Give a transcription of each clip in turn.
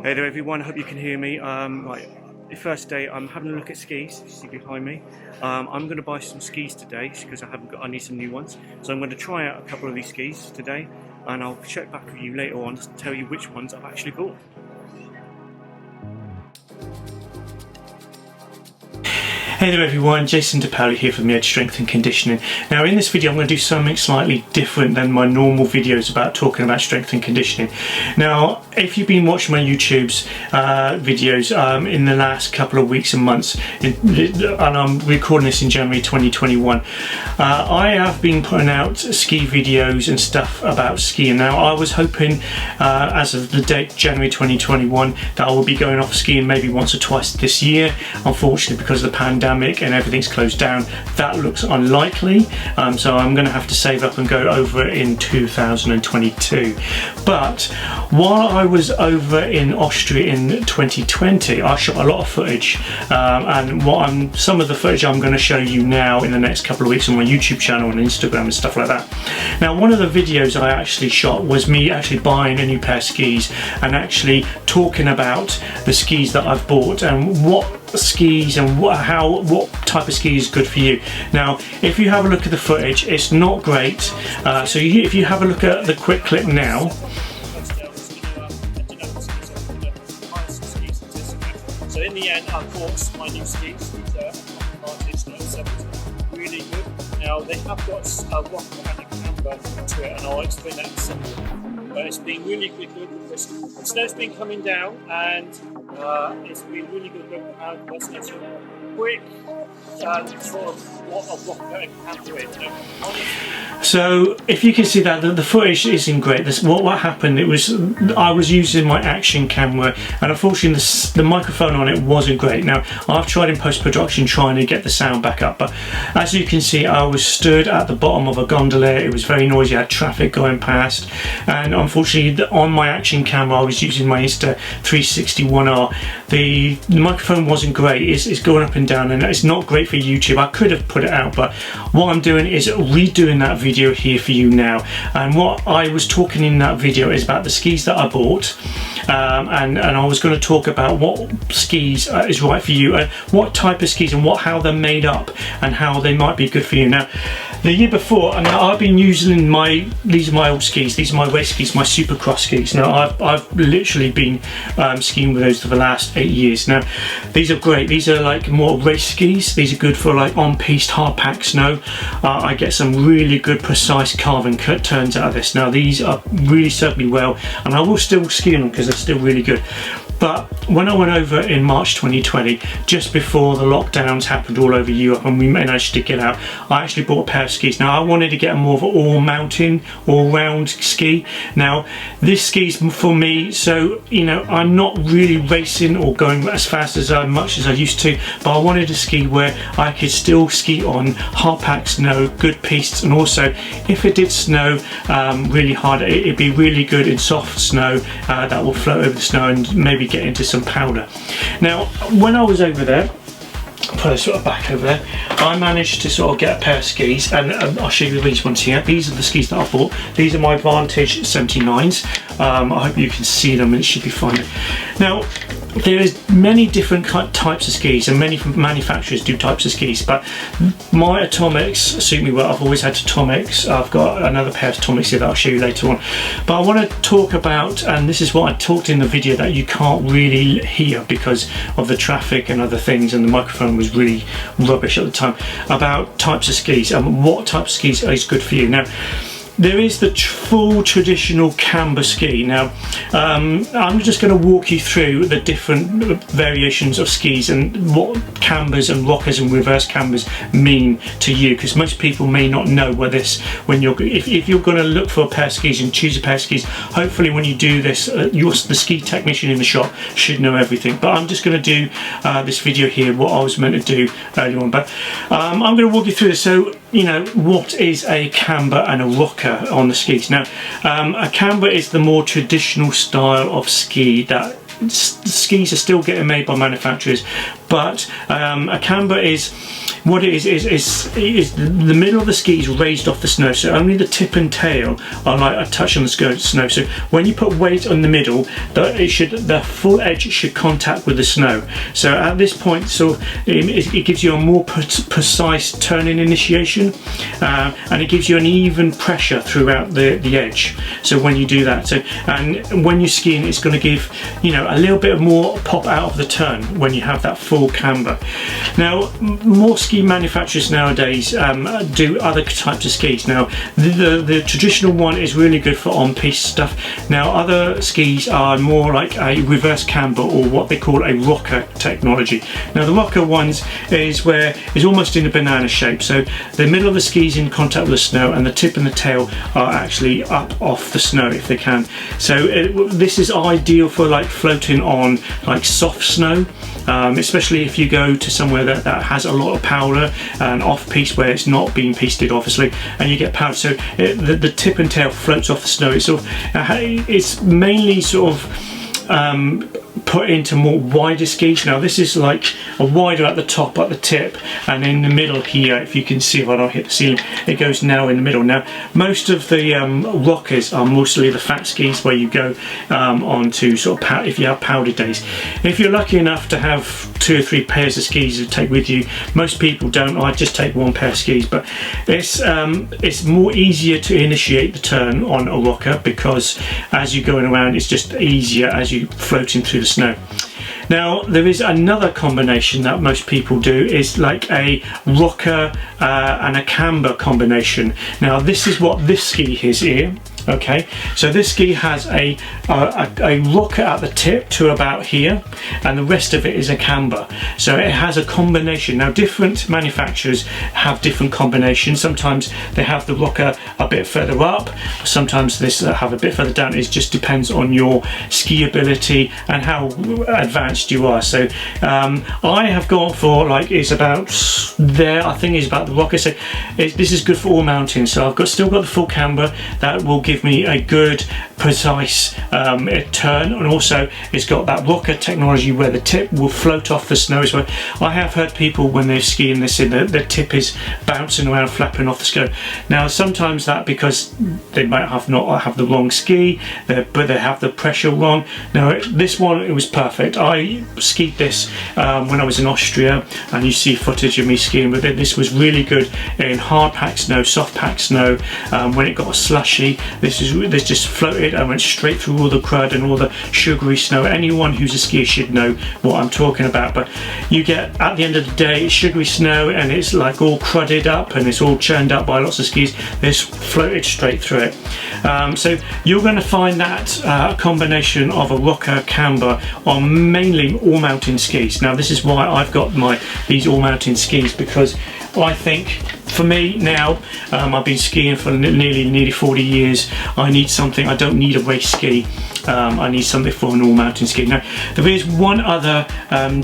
Hey there everyone, hope you can hear me. Right, the first day I'm having a look at skis, you see behind me. I'm going to buy some skis today because I need some new ones. So I'm going to try out a couple of these skis today and I'll check back with you later on to tell you which ones I've actually bought. Hey there everyone, Jason DePaoli here from the Edge Strength and Conditioning. Now in this video I'm going to do something slightly different than my normal videos about talking about strength and conditioning. Now if you've been watching my YouTube's videos in the last couple of weeks and months, and I'm recording this in January 2021, I have been putting out ski videos and stuff about skiing. Now I was hoping as of the date January 2021 that I will be going off skiing maybe once or twice this year. Unfortunately, because of the pandemic and everything's closed down, that looks unlikely, so I'm going to have to save up and go over it in 2022. But while I was over in Austria in 2020, I shot a lot of footage, and some of the footage I'm going to show you now in the next couple of weeks on my YouTube channel and Instagram and stuff like that. Now one of the videos I actually shot was me actually buying a new pair of skis and actually talking about the skis that I've bought and what skis and what type of ski is good for you. Now if you have a look at the footage, it's not great, so if you have a look at the quick clip now. So in the end I bought my new skis. These are Untitled Chapter, really good. Now they have got a rock and a camber to it, and I'll explain that in a second. But it's been really good because the snow's been coming down and it's been really good. Let's get a quick sort of what a rocker and camber is. So if you can see that the footage isn't great. What happened, I was using my action camera and unfortunately the microphone on it wasn't great. Now I've tried in post-production trying to get the sound back up, but as you can see I was stood at the bottom of a gondola. It was very noisy, I had traffic going past, and unfortunately on my action camera I was using my Insta360 the microphone wasn't great. It's going up and down and it's not great for YouTube. I could have put it out, but what I'm doing is redoing that video here for you now. And what I was talking in that video is about the skis that I bought, and I was going to talk about what skis is right for you and what type of skis and how they're made up and how they might be good for you. Now the year before, I've been using these are my old skis, these are my race skis, my Supercross skis. Now I've literally been skiing with those for the last 8 years. Now these are great, these are like more race skis. These are good for like on-piste hard pack snow. I get some really good precise carving turns out of this. Now these are really served me well and I will still ski on them because they're still really good. But when I went over in March 2020, just before the lockdowns happened all over Europe and we managed to get out, I actually bought a pair of skis. Now I wanted to get a more of an all-mountain, all-round ski. Now this ski's for me, so you know I'm not really racing or going as fast as much as I used to, but I wanted a ski where I could still ski on hard packed snow, good pistes, and also if it did snow really hard, it'd be really good in soft snow that will float over the snow and maybe get into some powder. Now when I was over there, put it sort of back over there, I managed to sort of get a pair of skis, and I'll show you these ones here. These are the skis that I bought. These are my Vantage 79s. I hope you can see them and it should be fine. Now there is many different types of skis and many manufacturers do types of skis, but my Atomics suit me well. I've always had Atomics. I've got another pair of Atomics here that I'll show you later on, but I want to talk about, and this is what I talked in the video that you can't really hear because of the traffic and other things, and the microphone was really rubbish at the time, about types of skis and what type of skis is good for you. Now there is the full traditional camber ski. Now I'm just going to walk you through the different variations of skis and what cambers and rockers and reverse cambers mean to you, because most people may not know what this, if you're going to look for a pair of skis and choose a pair of skis, hopefully when you do this the ski technician in the shop should know everything. But I'm just going to do this video here what I was meant to do earlier on, but I'm going to walk you through this. So you know, what is a camber and a rocker on the skis? Now a camber is the more traditional style of ski that skis are still getting made by manufacturers, but a camber is what it is the middle of the ski is raised off the snow, so only the tip and tail are like a touch on the snow. So when you put weight on the middle, the full edge should contact with the snow. So at this point, it gives you a more precise turning initiation, and it gives you an even pressure throughout the edge. So when you do that, and when you're skiing, it's going to give a little bit more pop out of the turn when you have that full camber. Now, more ski manufacturers nowadays do other types of skis. Now, the traditional one is really good for on-piste stuff. Now, other skis are more like a reverse camber, or what they call a rocker technology. Now, the rocker ones is where it's almost in a banana shape. So the middle of the ski is in contact with the snow, and the tip and the tail are actually up off the snow if they can. So this is ideal for like floating on like soft snow, especially if you go to somewhere that has a lot of powder and off-piste where it's not being pisted obviously, and you get powder. So the tip and tail floats off the snow. It's mainly sort of put into more wider skis. Now this is like a wider at the top, at the tip, and in the middle here, if you can see, if I don't hit the ceiling, it goes now in the middle. Now most of the rockers are mostly the fat skis where you go onto sort of if you have powder days. If you're lucky enough to have 2 or 3 pairs of skis to take with you, most people don't. I just take 1 pair of skis, but it's more easier to initiate the turn on a rocker, because as you're going around, it's just easier as you're floating through the snow. Now there is another combination that most people do, is like a rocker and a camber combination. Now this is what this ski is here. Okay, so this ski has a rocker at the tip to about here, and the rest of it is a camber. So it has a combination. Now different manufacturers have different combinations. Sometimes they have the rocker a bit further up, sometimes this have a bit further down. It just depends on your ski ability and how advanced you are. So I have gone for like, it's about there, I think is about the rocker. So this is good for all mountains. So I've still got the full camber that will give me a good precise turn, and also it's got that rocker technology where the tip will float off the snow as well. I have heard people when they're skiing, they say that the tip is bouncing around, flapping off the snow. Now sometimes that because they might not have the wrong ski, but they have the pressure wrong. Now this one, it was perfect. I skied this when I was in Austria, and you see footage of me skiing with it. This was really good in hard packed snow, soft packed snow. When it got slushy, this just floated and went straight through all the crud and all the sugary snow. Anyone who's a skier should know what I'm talking about. But you get, at the end of the day, it's sugary snow, and it's like all crudded up, and it's all churned up by lots of skis. This floated straight through it. So you're going to find that combination of a rocker camber on mainly all mountain skis. Now this is why I've got these all mountain skis, because I think for me now, I've been skiing for nearly 40 years. I need something. I don't need a race ski. I need something for an all mountain ski. Now there is one other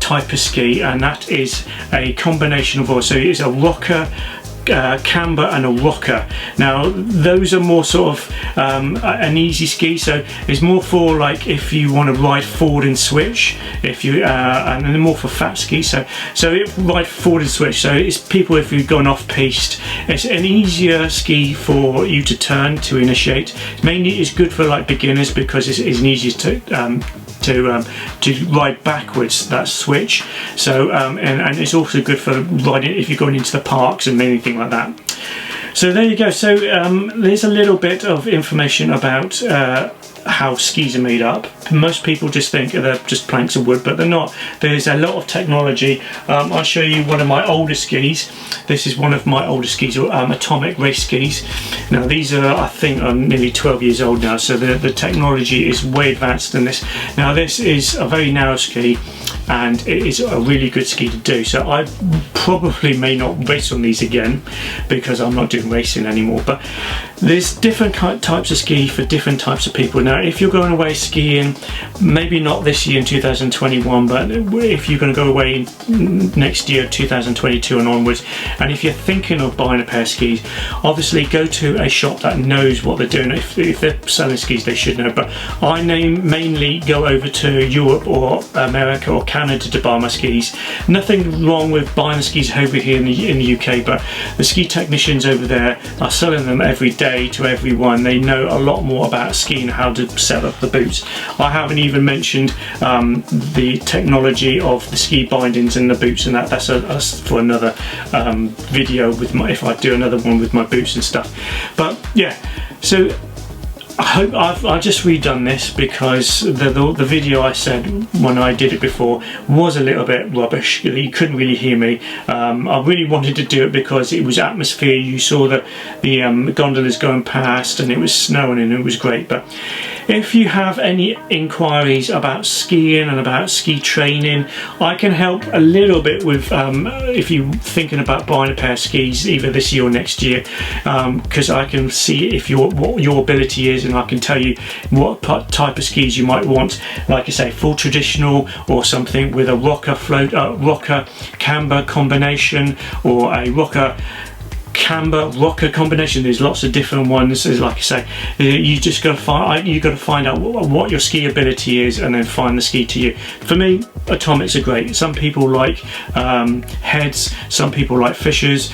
type of ski, and that is a combination of all. So it's a rocker, camber and a rocker. Now those are more sort of an easy ski, so it's more for like if you want to ride forward and switch, if you and then more for fat skis. So it ride forward and switch. So it's people, if you've gone off piste, it's an easier ski for you to turn, to initiate. Mainly it's good for like beginners, because it's easier to ride backwards, that switch. So and it's also good for riding if you're going into the parks and anything like that. So there you go. So there's a little bit of information about how skis are made up. Most people just think they're just planks of wood, but they're not. There's a lot of technology. I'll show you one of my older skis. This is one of my older skis, atomic race skis. Now these are, I think, nearly 12 years old now, so the technology is way advanced than this. Now this is a very narrow ski, and it is a really good ski to do. So I probably may not race on these again, because I'm not doing racing anymore. But there's different types of ski for different types of people. Now, if you're going away skiing, maybe not this year in 2021, but if you're going to go away next year, 2022 and onwards, and if you're thinking of buying a pair of skis, obviously go to a shop that knows what they're doing. If they're selling skis, they should know. But I mainly go over to Europe or America or Canada to buy my skis. Nothing wrong with buying the skis over here in the UK, but the ski technicians over there are selling them every day to everyone. They know a lot more about skiing, how to set up the boots. I haven't even mentioned the technology of the ski bindings and the boots, and that's for another video with if I do another one with my boots and stuff. But yeah, so I hope I've just redone this because the video I said when I did it before was a little bit rubbish. You couldn't really hear me. I really wanted to do it because it was atmosphere. You saw the gondolas going past and it was snowing and it was great. But if you have any inquiries about skiing and about ski training, I can help a little bit with if you're thinking about buying a pair of skis either this year or next year, because I can see what your ability is, and I can tell you what type of skis you might want. Like I say, full traditional or something with a rocker camber combination, or a camber rocker combination. There's lots of different ones. As like I say, you just got to find out what your ski ability is and then find the ski to you. For me, atomics are great. Some people like heads, some people like Fishers,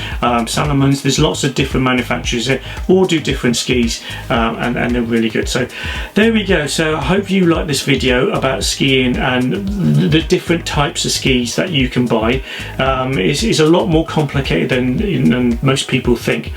Salomons. There's lots of different manufacturers that all do different skis, and they're really good. So there we go. So I hope you like this video about skiing and the different types of skis that you can buy. It's a lot more complicated than most people think.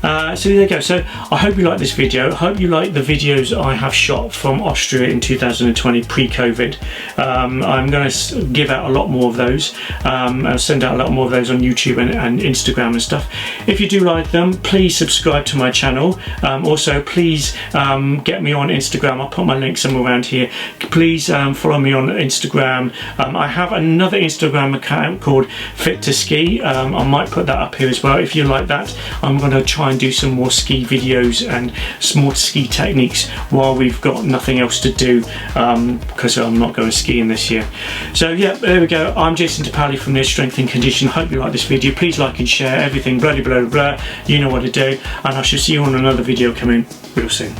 So there you go. So I hope you like this video. I hope you like the videos I have shot from Austria in 2020 pre-COVID. I'm going to give out a lot more of those. I'll send out a lot more of those on YouTube and Instagram and stuff. If you do like them, please subscribe to my channel. Also, please get me on Instagram. I'll put my link somewhere around here. Please follow me on Instagram. I have another Instagram account called Fit to Ski. I might put that up here as well. If you like that, I'm going to try and do some more ski videos and some more ski techniques while we've got nothing else to do, because I'm not going skiing this year. So yeah, there we go. I'm Jason DePally from Near Strength and Condition. Hope you like this video. Please like and share everything, blah blah blah blah. You know what to do, and I shall see you on another video coming real soon.